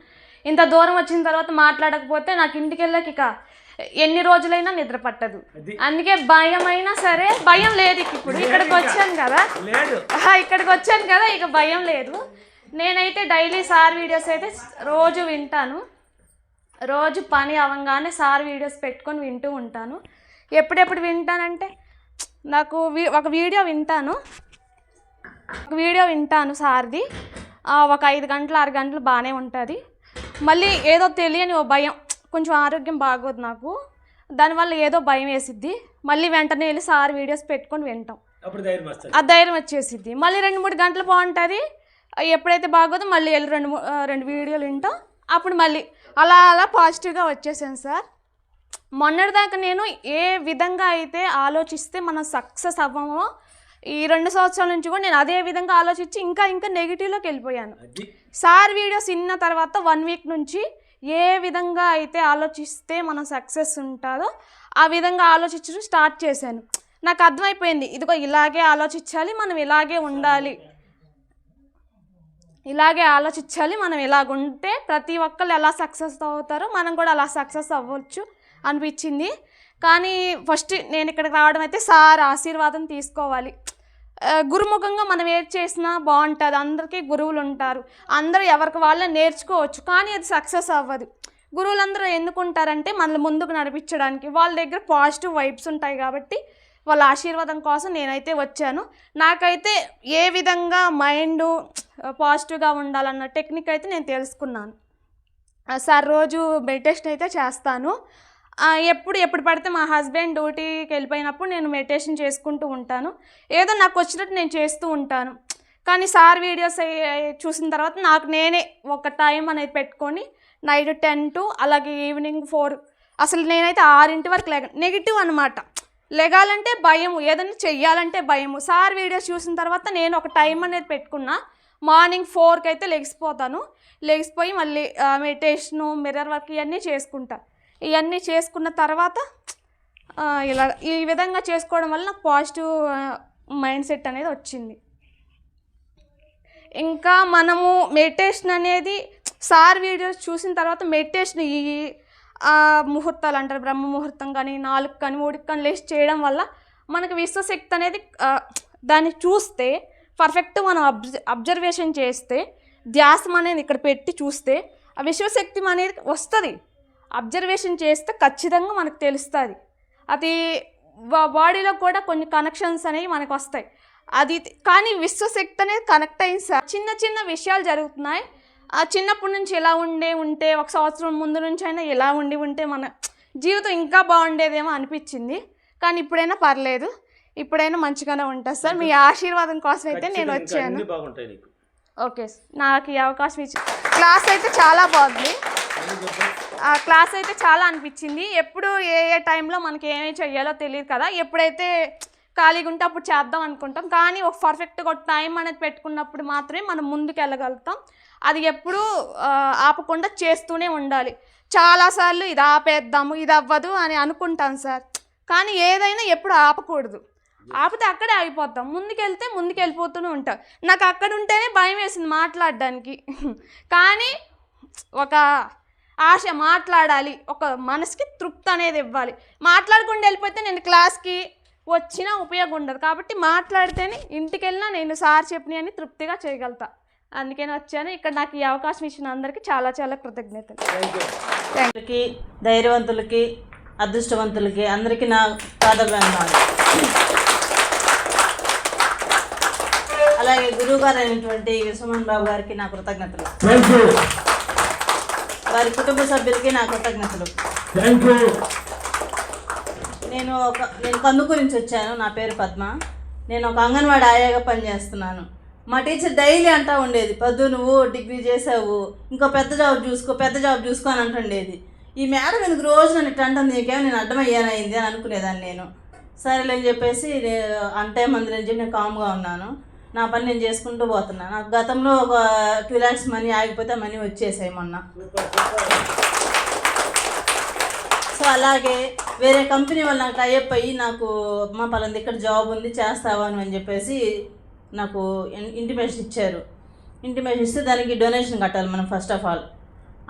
ఇంత దూరం వచ్చిన తర్వాత మాట్లాడకపోతే నాకు ఇంటికి వెళ్ళాక ఇక ఎన్ని రోజులైనా నిద్ర పట్టదు. అందుకే భయం అయినా సరే, భయం లేదు ఇప్పుడు. ఇక్కడికి వచ్చాను కదా ఇక భయం లేదు. నేనైతే డైలీ సార్ వీడియోస్ అయితే రోజు వింటాను. రోజు పని అవ్వగానే సార్ వీడియోస్ పెట్టుకొని వింటూ ఉంటాను. ఎప్పుడెప్పుడు వింటానంటే, నాకు ఒక వీడియో వింటాను సార్ది. ఒక 5 గంటలు 6 గంటలు బాగానే ఉంటుంది. మళ్ళీ ఏదో తెలియని ఓ భయం, కొంచెం ఆరోగ్యం బాగోదు నాకు, దానివల్ల ఏదో భయం వేసిద్ది. మళ్ళీ వెంటనే వెళ్ళి సార్ వీడియోస్ పెట్టుకొని వింటాం. ఆ ధైర్యం వచ్చేసిద్ది. మళ్ళీ 2-3 గంటలు బాగుంటుంది. ఎప్పుడైతే బాగోదో మళ్ళీ వెళ్ళి 2 వీడియోలు వింటాం. అప్పుడు మళ్ళీ అలా పాజిటివ్గా వచ్చేసాను సార్. మొన్నటిదాకా నేను ఏ విధంగా అయితే ఆలోచిస్తే మనం సక్సెస్ అవ్వమో ఈ 2 సంవత్సరాల నుంచి కూడా నేను అదే విధంగా ఆలోచించి ఇంకా నెగిటివ్లోకి వెళ్ళిపోయాను. సార్ వీడియోస్ విన్న తర్వాత 1 వీక్ నుంచి ఏ విధంగా అయితే ఆలోచిస్తే మనం సక్సెస్ ఉంటుందో ఆ విధంగా ఆలోచించడం స్టార్ట్ చేశాను. నాకు అర్థమైపోయింది, ఇదిగో ఇలాగే ఆలోచించాలి, మనం ఇలాగే ఉండాలి, ఇలాగే ఆలోచించాలి, మనం ఇలాగుంటే ప్రతి ఒక్కళ్ళు ఎలా సక్సెస్ అవుతారో మనం కూడా అలా సక్సెస్ అవ్వచ్చు అనిపించింది. కానీ ఫస్ట్ నేను ఇక్కడికి రావడం అయితే సార్ ఆశీర్వాదం తీసుకోవాలి. గురుముఖంగా మనం ఏది చేసినా బాగుంటుంది, అందరికీ గురువులు ఉంటారు, అందరూ ఎవరికి వాళ్ళే నేర్చుకోవచ్చు, కానీ అది సక్సెస్ అవ్వదు. గురువులందరూ ఎందుకు ఉంటారంటే మనల్ని ముందుకు నడిపించడానికి, వాళ్ళ దగ్గర పాజిటివ్ వైబ్స్ ఉంటాయి కాబట్టి వాళ్ళ ఆశీర్వాదం కోసం నేనైతే వచ్చాను. నాకైతే ఏ విధంగా మైండ్ పాజిటివ్గా ఉండాలన్న టెక్నిక్ అయితే నేను తెలుసుకున్నాను. సార్ రోజు మెడిటేషన్ అయితే చేస్తాను. ఎప్పుడు పడితే మా హస్బెండ్ డ్యూటీకి వెళ్ళిపోయినప్పుడు నేను మెడిటేషన్ చేసుకుంటూ ఉంటాను. ఏదో నాకు వచ్చినట్టు నేను చేస్తూ ఉంటాను. కానీ సార్ వీడియోస్ చూసిన తర్వాత నాకు నేనే ఒక టైం అనేది పెట్టుకొని నైట్ 10 to అలాగే ఈవినింగ్ 4 అసలు నేనైతే 6 వరకు నెగిటివ్ అనమాట. లెగాలంటే భయము, ఏదైనా చెయ్యాలంటే భయము. సార్ వీడియోస్ చూసిన తర్వాత నేను ఒక టైం అనేది పెట్టుకున్నా. మార్నింగ్ 4కి అయితే లెగిసిపోయి మళ్ళీ మెడిటేషను, మిర్రర్ వర్క్ ఇవన్నీ చేసుకుంటా. ఇవన్నీ చేసుకున్న తర్వాత ఇలా ఈ విధంగా చేసుకోవడం వల్ల నాకు పాజిటివ్ మైండ్ సెట్ అనేది వచ్చింది. ఇంకా మనము మెడిటేషన్ అనేది సార్ వీడియోస్ చూసిన తర్వాత మెడిటేషన్ ఈ ముహూర్తాలు అంటారు, బ్రహ్మ ముహూర్తం కానీ 4 కానీ 3 కానీ లేచి చేయడం వల్ల మనకు విశ్వశక్తి అనేది దాన్ని చూస్తే పర్ఫెక్ట్ మనం అబ్జర్వేషన్ చేస్తే ధ్యాసం అనేది ఇక్కడ పెట్టి చూస్తే ఆ విశ్వశక్తి అనేది వస్తుంది. అబ్జర్వేషన్ చేస్తే ఖచ్చితంగా మనకు తెలుస్తుంది. అది బాడీలో కూడా కొన్ని కనెక్షన్స్ అనేవి మనకు వస్తాయి. అది కానీ విశ్వశక్తి అనేది కనెక్ట్ అయింది సార్. చిన్న విషయాలు జరుగుతున్నాయి. ఆ చిన్నప్పటి నుంచి ఎలా ఉంటే 1 సంవత్సరం ముందు నుంచి అయినా ఎలా ఉంటే మన జీవితం ఇంకా బాగుండేదేమో అనిపించింది. కానీ ఇప్పుడైనా పర్లేదు, ఇప్పుడైనా మంచిగానే ఉంటుంది సార్. మీ ఆశీర్వాదం కోసం అయితే నేను వచ్చాను. ఓకే, నాకు ఈ అవకాశం ఇచ్చి క్లాస్ అయితే చాలా బాగుంది. క్లాస్ అయితే చాలా అనిపించింది. ఎప్పుడు ఏ టైంలో మనకి ఏమేమి చెయ్యాలో తెలియదు కదా, ఎప్పుడైతే ఖాళీగా ఉంటే అప్పుడు చేద్దాం అనుకుంటాం. కానీ ఒక పర్ఫెక్ట్గా ఒక టైం అనేది పెట్టుకున్నప్పుడు మాత్రమే మనం ముందుకు వెళ్ళగలుగుతాం. అది ఎప్పుడూ ఆపకుండా చేస్తూనే ఉండాలి. చాలాసార్లు ఇది ఆపేద్దాము, ఇది అవ్వదు అని అనుకుంటాం సార్. కానీ ఏదైనా ఎప్పుడు ఆపకూడదు. ఆపితే అక్కడే ఆగిపోతాం. ముందుకెళ్ళిపోతూనే ఉంటాం. నాకు అక్కడ ఉంటేనే భయం వేసింది మాట్లాడడానికి. కానీ ఒక ఆశ, మాట్లాడాలి, ఒక మనసుకి తృప్తి అనేది ఇవ్వాలి. మాట్లాడకుండా వెళ్ళిపోతే నేను క్లాస్కి వచ్చినా ఉపయోగం ఉండదు. కాబట్టి మాట్లాడితేనే ఇంటికి వెళ్ళినా నేను సార్ చెప్పినవన్నీ తృప్తిగా చేయగలుగుతా. అందుకని వచ్చాను. ఇక్కడ నాకు ఈ అవకాశం ఇచ్చిన అందరికీ చాలా కృతజ్ఞతలు. అందరికీ, ధైర్యవంతులకి, అదృష్టవంతులకి అందరికీ నా పాదాభివందనాలు. అలాగే గురువుగారు అయినటువంటి విశ్వమోహన్ బాబు గారికి నా కృతజ్ఞతలు. వారి కుటుంబ సభ్యులకి నా కృతజ్ఞతలు. నేను కందుకూరు నుంచి వచ్చాను. నా పేరు పద్మ. నేను ఒక అంగన్వాడీ ఆయాగా పనిచేస్తున్నాను. మా టీచర్ డైలీ అంటూ ఉండేది, పద్దు నువ్వు డిగ్రీ చేసావు, ఇంకో పెద్ద జాబ్ చూసుకో అని అంటుండేది. ఈ మేడం ఎందుకు రోజు నన్ను ఇట్లా అంటుంది, నీకేమో నేను అడ్డమయ్యానయింది అని అనుకునేదాన్ని నేను. సరేలేని చెప్పేసి అంటే మందిరని చెప్పి నేను కామ్గా ఉన్నాను. నా పని నేను చేసుకుంటూ పోతున్నాను. నాకు గతంలో ఒక 2 lakhs మనీ ఆగిపోతే మనీ వచ్చేసాయి మొన్న. సో అలాగే వేరే కంపెనీ వాళ్ళు నాకు టైఅప్ అయ్యి నాకు మా పలాంది ఇక్కడ జాబ్ ఉంది చేస్తావా అని చెప్పేసి నాకు ఇంటిమేషన్ ఇచ్చారు. ఇంటిమేషన్ ఇస్తే దానికి డొనేషన్ కట్టాలి మనం ఫస్ట్ ఆఫ్ ఆల్.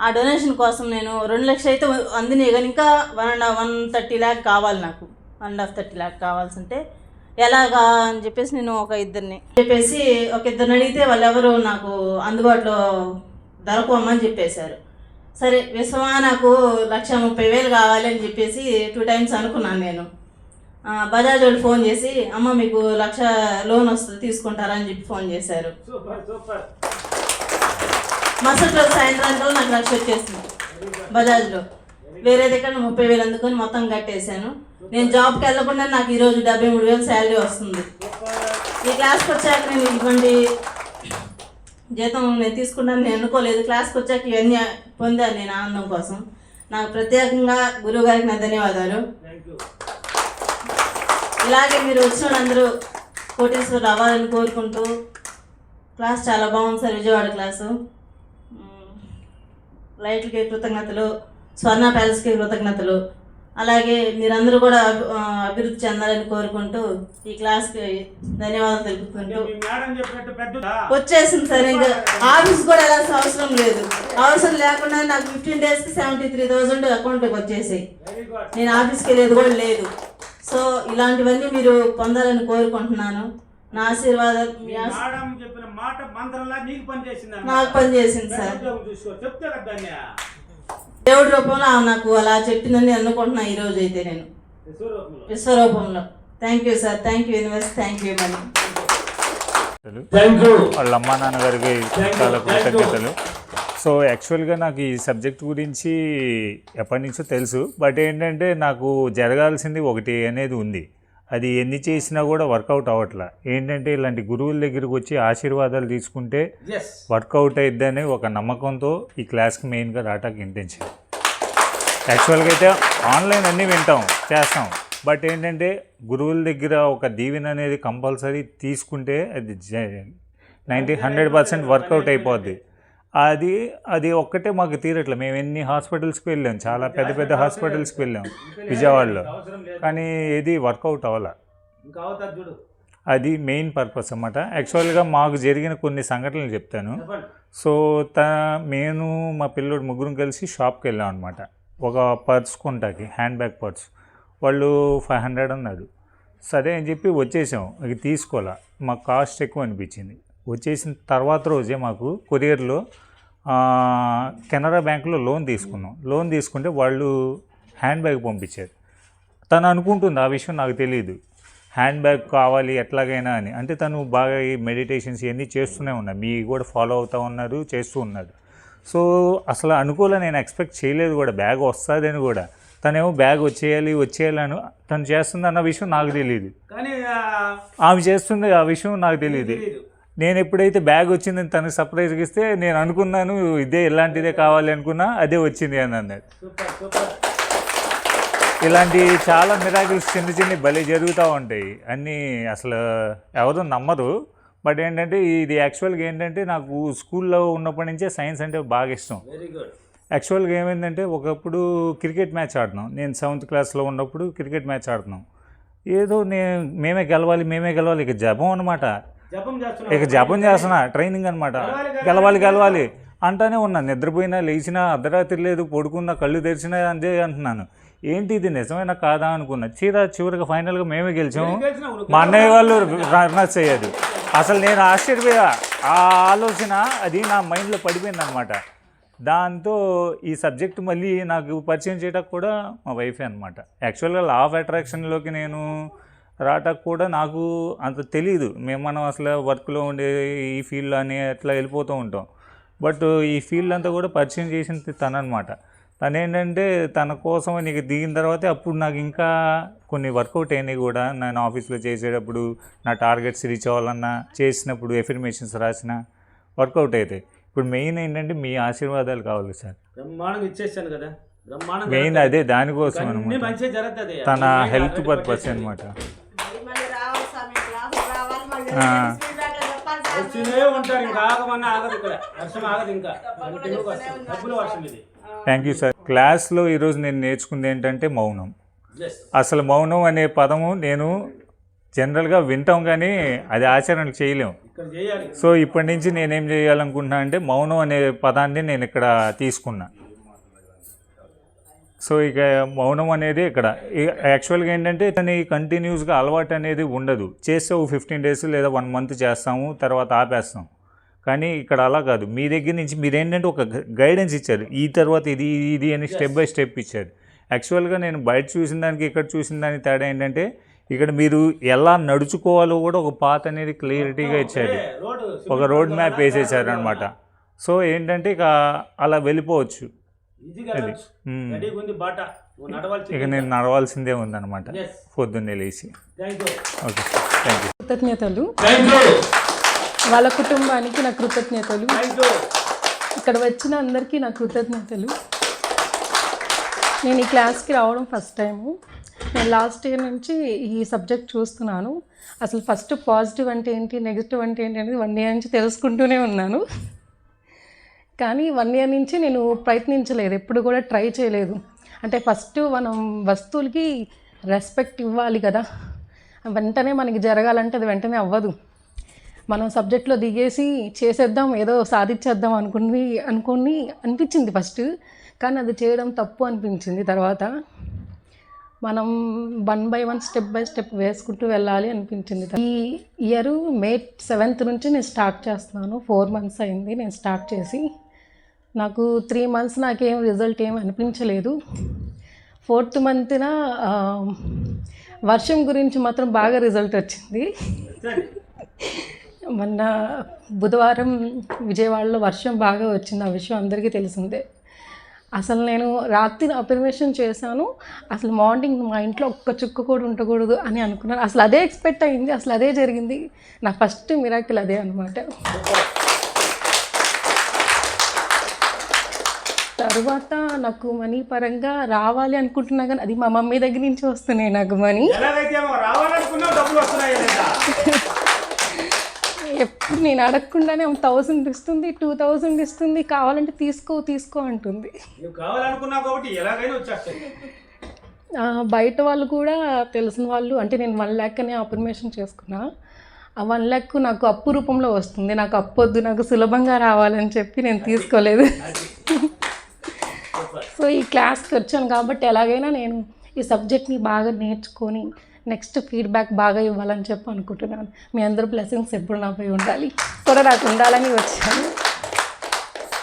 ఆ డొనేషన్ కోసం నేను 2 లక్షలు అయితే అందినాయి, కానీ ఇంకా 130 lakh కావాలి నాకు. 1.5-30 lakh కావాల్సి ఉంటే ఎలాగా అని చెప్పేసి నేను ఒక ఇద్దరిని అడిగితే వాళ్ళు ఎవరు నాకు అందుబాటులో దొరకమని చెప్పేశారు. సరే విశ్వమా నాకు 1,30,000 కావాలి అని చెప్పేసి 2 times అనుకున్నాను నేను. బజాజ్ వాళ్ళు ఫోన్ చేసి అమ్మ మీకు 1,00,000 లోన్ వస్తుంది తీసుకుంటారా అని చెప్పి ఫోన్ చేశారు. మరుసటి రోజు సాయంత్రానికి నాకు 1,00,000 వచ్చేసింది బజాజ్లో. వేరే దగ్గర 30,000 అందుకొని మొత్తం కట్టేశాను. నేను జాబ్కి వెళ్ళకుండా నాకు ఈరోజు 73,000 శాలరీ వస్తుంది. ఈ క్లాస్కి వచ్చాక నేను ఇటువంటి జీతం నేను తీసుకుంటాను నేను అనుకోలేదు. క్లాస్కి వచ్చాక ఇవన్నీ పొందాను నేను ఆనందం కోసం. నాకు ప్రత్యేకంగా గురువు గారికి నా ధన్యవాదాలు. ఇలాగే మీరు వచ్చిన వాళ్ళందరూ కోటేశ్వరులు అవ్వాలని కోరుకుంటూ, క్లాస్ చాలా బాగుంది సార్, విజయవాడ క్లాసు. లైట్లకి కృతజ్ఞతలు, స్వర్ణ ప్యాలెస్కి కృతజ్ఞతలు. అలాగే మీరందరూ కూడా అభివృద్ధి చెందాలని కోరుకుంటూ ఈ క్లాస్కి ధన్యవాదాలు తెలుపుకుంటూ వచ్చేసింది సార్. ఇంకా ఆఫీస్ కూడా వెళ్ళాల్సిన అవసరం లేదు. అవసరం లేకుండా నాకు 15 డేస్కి 73,000 అకౌంట్కి వచ్చేసాయి. నేను ఆఫీస్కి వెళ్ళేది కూడా లేదు. సో ఇలాంటివన్నీ మీరు పొందాలని కోరుకుంటున్నాను. నా ఆశీర్వాదాలు నాకు పనిచేసింది సార్. దేవుడి రూపంలో నాకు అలా చెప్పిందని అనుకుంటున్నా ఈరోజు అయితే నేను విశ్వరూపంలో. Thank you sir, thank you universe, thank you money. వాళ్ళ అమ్మా నాన్నగారికి చాలా కృతజ్ఞతలు. సో యాక్చువల్గా నాకు ఈ సబ్జెక్ట్ గురించి ఎప్పటి నుంచో తెలుసు. బట్ ఏంటంటే నాకు జరగాల్సింది ఒకటి అనేది ఉంది. అది ఎన్ని చేసినా కూడా వర్కౌట్ అవ్వట్లా. ఏంటంటే ఇలాంటి గురువుల దగ్గరికి వచ్చి ఆశీర్వాదాలు తీసుకుంటే వర్కౌట్ అయిద్దని ఒక నమ్మకంతో ఈ క్లాస్కి మెయిన్గా రావటానికి ఇంటెన్షన్. యాక్చువల్గా అయితే ఆన్లైన్ అన్నీ వింటాం చేస్తాం. బట్ ఏంటంటే గురువుల దగ్గర ఒక దీవెన అనేది కంపల్సరీ తీసుకుంటే అది 100% వర్కౌట్ అయిపోద్ది. అది ఒక్కటే మాకు తీరట్లేదు. మేము ఎన్ని హాస్పిటల్స్కి వెళ్ళాం, చాలా పెద్ద పెద్ద హాస్పిటల్స్కి వెళ్ళాం విజయవాడలో, కానీ ఏది వర్కౌట్ అవ్వాల. అది మెయిన్ పర్పస్ అన్నమాట. యాక్చువల్గా మాకు జరిగిన కొన్ని సంఘటనలు చెప్తాను. సో నేను మా పిల్లోడు ముగ్గురం కలిసి షాప్కి వెళ్ళాం అనమాట. ఒక పర్స్ కొంటాకి, హ్యాండ్ బ్యాగ్ పర్స్. వాళ్ళు 500 అన్నాడు. సరే అని చెప్పి వచ్చేసాం. అది తీసుకోవాలా, మాకు కాస్ట్ ఎక్కువ అనిపించింది. వచ్చేసిన తర్వాత రోజే మాకు కొరియర్లో కెనరా బ్యాంకులో లోన్ తీసుకున్నాం. లోన్ తీసుకుంటే వాళ్ళు హ్యాండ్ బ్యాగ్ పంపించారు. తను అనుకుంటుంది, ఆ విషయం నాకు తెలియదు, హ్యాండ్ బ్యాగ్ కావాలి ఎట్లాగైనా అని. అంటే తను బాగా ఈ మెడిటేషన్స్ ఇవన్నీ చేస్తూనే ఉన్నారు, మీ కూడా ఫాలో అవుతూ ఉన్నారు, చేస్తూ ఉన్నాడు. సో అసలు అనుకోలే, నేను ఎక్స్పెక్ట్ చేయలేదు కూడా బ్యాగ్ వస్తుందని కూడా. తనేమో బ్యాగ్ వచ్చేయాలని తను చేస్తుంది అన్న విషయం నాకు తెలియదు, ఆమె చేస్తుంది ఆ విషయం నాకు తెలియదు. నేను ఎప్పుడైతే బ్యాగ్ వచ్చిందని తనకు సర్ప్రైజ్గా ఇస్తే నేను అనుకున్నాను ఇలాంటిదే కావాలి అనుకున్నా, అదే వచ్చింది అని అన్నాడు. ఇలాంటి చాలా మిరాకిల్స్ చిన్న భలే జరుగుతూ ఉంటాయి అన్నీ. అసలు ఎవరు నమ్మరు. బట్ ఏంటంటే ఇది యాక్చువల్గా ఏంటంటే నాకు స్కూల్లో ఉన్నప్పటి నుంచే సైన్స్ అంటే బాగా ఇష్టం. యాక్చువల్గా ఏమైందంటే ఒకప్పుడు క్రికెట్ మ్యాచ్ ఆడుతున్నాం. నేను 7th క్లాస్లో ఉన్నప్పుడు క్రికెట్ మ్యాచ్ ఆడుతున్నాం. ఏదో మేమే గెలవాలి ఇక జపం అనమాట. ఇక జపం చేస్తున్నా, ట్రైనింగ్ అనమాట. గెలవాలి అంటానే ఉన్నా. నిద్రపోయినా లేచినా, అర్ధరాత్రి లేదు, పడుకున్నా, కళ్ళు తెరిచినా అంతే అంటున్నాను. ఏంటి ఇది నిజమైనా కాదా అనుకున్నా. చివరిగా ఫైనల్గా మేమే గెలిచాము. మా అన్నయ్య వాళ్ళు రన్నర్స్ అయ్యారు. అసలు నేను ఆశ్చర్యపోయా. ఆ ఆలోచన అది నా మైండ్లో పడిపోయింది అనమాట. దాంతో ఈ సబ్జెక్ట్ మళ్ళీ నాకు పరిచయం చేయడానికి కూడా మా వైఫే అనమాట. యాక్చువల్గా లా ఆఫ్ అట్రాక్షన్లోకి నేను రావటానికి కూడా నాకు అంత తెలియదు. మనం అసలు వర్క్లో ఉండే ఈ ఫీల్డ్ అని అట్లా వెళ్ళిపోతూ ఉంటాం. బట్ ఈ ఫీల్డ్ అంతా కూడా పరిచయం చేసింది తను అనమాట. తను ఏంటంటే తన కోసం నీకు దిగిన తర్వాతే అప్పుడు నాకు ఇంకా కొన్ని వర్కౌట్ అయినాయి కూడా. నేను ఆఫీస్లో చేసేటప్పుడు నా టార్గెట్స్ రీచ్ అవ్వాలన్నా, చేసినప్పుడు ఎఫర్మేషన్స్ రాసిన వర్కౌట్ అవుతాయి. ఇప్పుడు మెయిన్ ఏంటంటే మీ ఆశీర్వాదాలు కావాలి సార్. బ్రహ్మాండంగా ఇచ్చేసాను కదా, మెయిన్ అదే దానికోసం అనమాట. తన హెల్త్ పర్పస్ అనమాట. Thank you sir. క్లాస్లో ఈరోజు నేను నేర్చుకుంది ఏంటంటే మౌనం. అసలు మౌనం అనే పదము నేను జనరల్గా వింటాం కానీ అది ఆచరణ చేయలేము. సో ఇప్పటి నుంచి నేనేం చేయాలనుకుంటున్నా అంటే మౌనం అనే పదాన్ని నేను ఇక్కడ తీసుకున్నా. సో ఇక మౌనం అనేది ఇక్కడ యాక్చువల్గా ఏంటంటే తను కంటిన్యూస్గా అలవాటు అనేది ఉండదు. చేస్తే 15 days లేదా 1 month చేస్తాము, తర్వాత ఆపేస్తాం. కానీ ఇక్కడ అలా కాదు. మీ దగ్గర నుంచి మీరు ఏంటంటే ఒక గైడెన్స్ ఇచ్చారు, ఈ తర్వాత ఇది అని స్టెప్ బై స్టెప్ ఇచ్చారు. యాక్చువల్గా నేను బయట చూసిన దానికి ఇక్కడ చూసిన దానికి తేడా ఏంటంటే ఇక్కడ మీరు ఎలా నడుచుకోవాలో కూడా ఒక పాత్ అనేది క్లియరిటీగా ఇచ్చారు, ఒక రోడ్ మ్యాప్ వేసేసారు అనమాట. సో ఏంటంటే ఇక అలా వెళ్ళిపోవచ్చు. ఇక నేను నడవాల్సిందే ఉందన్నమాట పొద్దున్నే లేచి. Okay, thank you. కృతజ్ఞతలు వాళ్ళ కుటుంబానికి నా కృతజ్ఞతలు. ఇక్కడ వచ్చిన అందరికీ నా కృతజ్ఞతలు. నేను ఈ క్లాస్కి రావడం ఫస్ట్ టైము. నేను లాస్ట్ ఇయర్ నుంచి ఈ సబ్జెక్ట్ చూస్తున్నాను. అసలు ఫస్ట్ పాజిటివ్ అంటే ఏంటి, నెగిటివ్ అంటే ఏంటి అనేది 1 ఇయర్ నుంచి తెలుసుకుంటూనే ఉన్నాను. కానీ 1 ఇయర్ నుంచి నేను ప్రయత్నించలేదు, ఎప్పుడు కూడా ట్రై చేయలేదు. అంటే ఫస్ట్ మనం వస్తువులకి రెస్పెక్ట్ ఇవ్వాలి కదా, వెంటనే మనకి జరగాలంటే అది వెంటనే అవ్వదు. మనం సబ్జెక్ట్లో దిగేసి చేసేద్దాం, ఏదో సాధించేద్దాం అనిపించింది ఫస్ట్. కానీ అది చేయడం తప్పు అనిపించింది. తర్వాత మనం 1 by 1 స్టెప్ బై స్టెప్ వేసుకుంటూ వెళ్ళాలి అనిపించింది. ఈ ఇయర్ May 7th నుంచి నేను స్టార్ట్ చేస్తున్నాను. 4 months అయింది నేను స్టార్ట్ చేసి. నాకు 3 months నాకేం రిజల్ట్ ఏం అనిపించలేదు. 4th monthన వర్షం గురించి మాత్రం బాగా రిజల్ట్ వచ్చింది. మొన్న బుధవారం విజయవాడలో వర్షం బాగా వచ్చింది, ఆ విషయం అందరికీ తెలిసిందే. అసలు నేను రాత్రి అఫర్మేషన్ చేశాను, అసలు మార్నింగ్ మా ఇంట్లో ఒక్క చుక్క కూడా ఉండకూడదు అని అనుకున్నాను. అసలు అదే ఎక్స్పెక్ట్ అయింది, అసలు అదే జరిగింది. నా ఫస్ట్ మిరాకిల్ అదే అనమాట. తర్వాత నాకు మనీ పరంగా రావాలి అనుకుంటున్నా, కానీ అది మా మమ్మీ దగ్గర నుంచి వస్తున్నాయి నాకు మనీ. ఎప్పుడు నేను అడగకుండానే 1000 ఇస్తుంది, 2000 ఇస్తుంది, కావాలంటే తీసుకో అంటుంది. బయట వాళ్ళు కూడా తెలిసిన వాళ్ళు, అంటే నేను 1 lakh అనే అఫర్మేషన్ చేసుకున్నా. ఆ 1 lakh నాకు అప్పు రూపంలో వస్తుంది. నాకు అప్పొద్దు, నాకు సులభంగా రావాలని చెప్పి నేను తీసుకోలేదు. సో ఈ క్లాస్కి వచ్చాను కాబట్టి ఎలాగైనా నేను ఈ సబ్జెక్ట్ని బాగా నేర్చుకొని నెక్స్ట్ ఫీడ్బ్యాక్ బాగా ఇవ్వాలని చెప్పి అనుకుంటున్నాను. మీ అందరూ బ్లెస్సింగ్స్ ఎప్పుడు నాపై ఉండాలి, కూడా నాకు ఉండాలని వచ్చాను.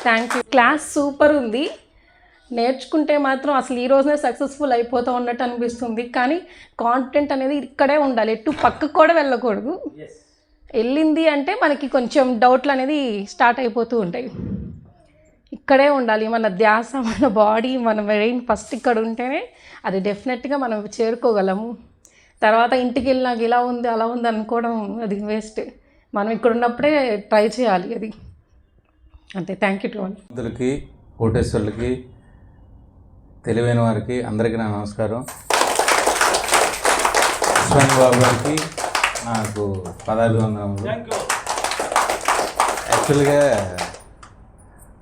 Thank you. క్లాస్ సూపర్ ఉంది. నేర్చుకుంటే మాత్రం అసలు ఈ రోజునే సక్సెస్ఫుల్ అయిపోతూ ఉన్నట్టు అనిపిస్తుంది. కానీ కాన్ఫిడెంట్ అనేది ఇక్కడే ఉండాలి, ఎటు పక్కకు కూడా వెళ్ళకూడదు. వెళ్ళింది అంటే మనకి కొంచెం డౌట్లు అనేది స్టార్ట్ అయిపోతూ ఉంటాయి. ఇక్కడే ఉండాలి మన ధ్యాస, మన బాడీ, మన బ్రెయిన్ ఫస్ట్ ఇక్కడ ఉంటేనే అది డెఫినెట్గా మనం చేరుకోగలము. తర్వాత ఇంటికి వెళ్ళి నాకు ఇలా ఉంది అలా ఉంది అనుకోవడం అది వేస్ట్. మనం ఇక్కడ ఉన్నప్పుడే ట్రై చేయాలి అది. అంతే. Thank you to all. అందరికీ, కోటేశ్వర్లకి, తెలివైన వారికి అందరికీ నా నమస్కారం. అశ్వన్ బాబు గారికి నాకు పదాభివందనములు. యాక్చువల్గా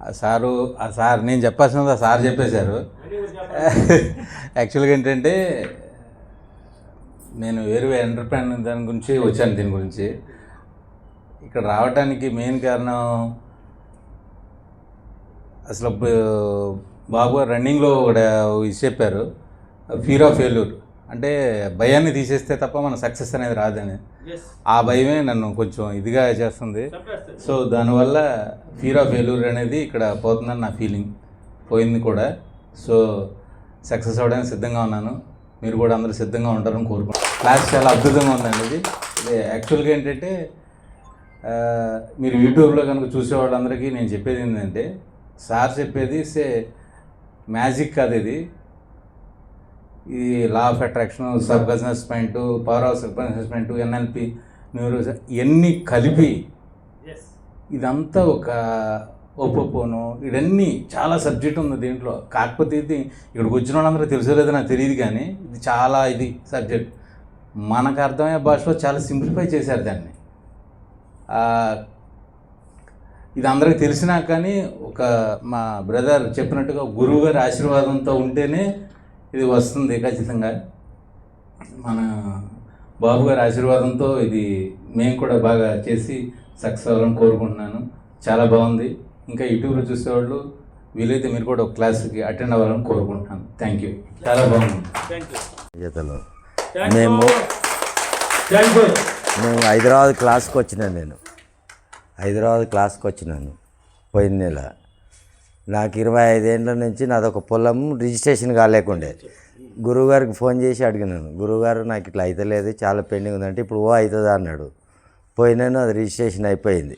ఆ సార్ నేను చెప్పాల్సింది ఆ సార్ చెప్పేశారు. యాక్చువల్గా ఏంటంటే నేను వేరే ఎంటర్ప్రైనర్ దాని గురించి వచ్చాను. దీని గురించి ఇక్కడ రావడానికి మెయిన్ కారణం అసలు బాబు గారు రన్నింగ్లో కూడా ఇది చెప్పారు, ఫియర్ ఆఫ్ ఫెయిల్యూర్. అంటే భయాన్ని తీసేస్తే తప్ప మన సక్సెస్ అనేది రాదని. ఆ భయమే నన్ను కొంచెం ఇదిగా చేస్తుంది. సో దానివల్ల ఫియర్ ఆఫ్ ఫెయిల్యూర్ అనేది ఇక్కడ పోతుందని నా ఫీలింగ్, పోయింది కూడా. సో సక్సెస్ అవ్వడానికి సిద్ధంగా ఉన్నాను. మీరు కూడా అందరూ సిద్ధంగా ఉంటారని కోరుకుంటున్నాను. క్లాస్ చాలా అద్భుతంగా ఉందండి. ఇది యాక్చువల్గా ఏంటంటే మీరు యూట్యూబ్లో కనుక చూసే వాళ్ళందరికీ నేను చెప్పేది ఏంటంటే, సార్ చెప్పేది మ్యాజిక్ కాదు. ఇది law of attraction, subconscious mind, power of subconscious mind, NLP, న్యూరోస్ ఇవన్నీ కలిపి ఇదంతా ఒక ఒప్పొను. ఇవన్నీ చాలా సబ్జెక్ట్ ఉంది దీంట్లో. కాకపోతే ఇది ఇక్కడికి వచ్చిన వాళ్ళందరూ తెలుసలేదో నాకు తెలియదు, కానీ ఇది చాలా సబ్జెక్ట్ మనకు అర్థమయ్యే భాషలో చాలా సింప్లిఫై చేశారు దాన్ని. ఇది అందరికీ తెలిసినా కానీ ఒక మా బ్రదర్ చెప్పినట్టుగా గురువు గారి ఆశీర్వాదంతో ఉంటేనే ఇది వస్తుంది ఖచ్చితంగా. మన బాబు గారి ఆశీర్వాదంతో ఇది మేము కూడా బాగా చేసి సక్సెస్ అవ్వాలని కోరుకుంటున్నాను. చాలా బాగుంది. ఇంకా యూట్యూబ్లో చూసేవాళ్ళు వీలైతే మీరు కూడా ఒక క్లాస్కి అటెండ్ అవ్వాలని కోరుకుంటున్నాను. Thank you. చాలా బాగుంది. మేము హైదరాబాద్ క్లాస్కి వచ్చినాను. నేను హైదరాబాద్ క్లాస్కి వచ్చినాను పోయిన నెల. నాకు 25 ఏళ్ళ నుంచి నాదొక పొలం రిజిస్ట్రేషన్ కాలేకుండే. గురువుగారికి ఫోన్ చేసి అడిగినాను, గురువుగారు నాకు ఇట్లా అవుతలేదు, చాలా పెండింగ్ ఉందంటే, ఇప్పుడు అవుతుందా అన్నాడు. పోయినాను, అది రిజిస్ట్రేషన్ అయిపోయింది.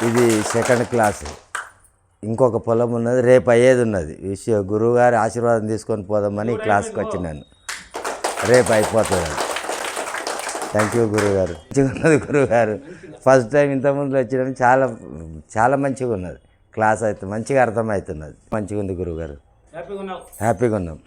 ఇది 2nd క్లాసు. ఇంకొక పొలం ఉన్నది, రేపు అయ్యేది ఉన్నది. గురువుగారి ఆశీర్వాదం తీసుకొని పోదామని క్లాస్కి వచ్చినాను. రేపు అయిపోతుంది. థ్యాంక్ యూ గురువుగారు. మంచిగా ఉన్నది గురువుగారు. ఫస్ట్ టైం ఇంతకుముందు వచ్చినాను. చాలా చాలా మంచిగా ఉన్నది క్లాస్ అయితే మంచిగా అర్థమవుతున్నది. మంచిగా ఉంది గురువుగారు. హ్యాపీగా ఉన్నాం.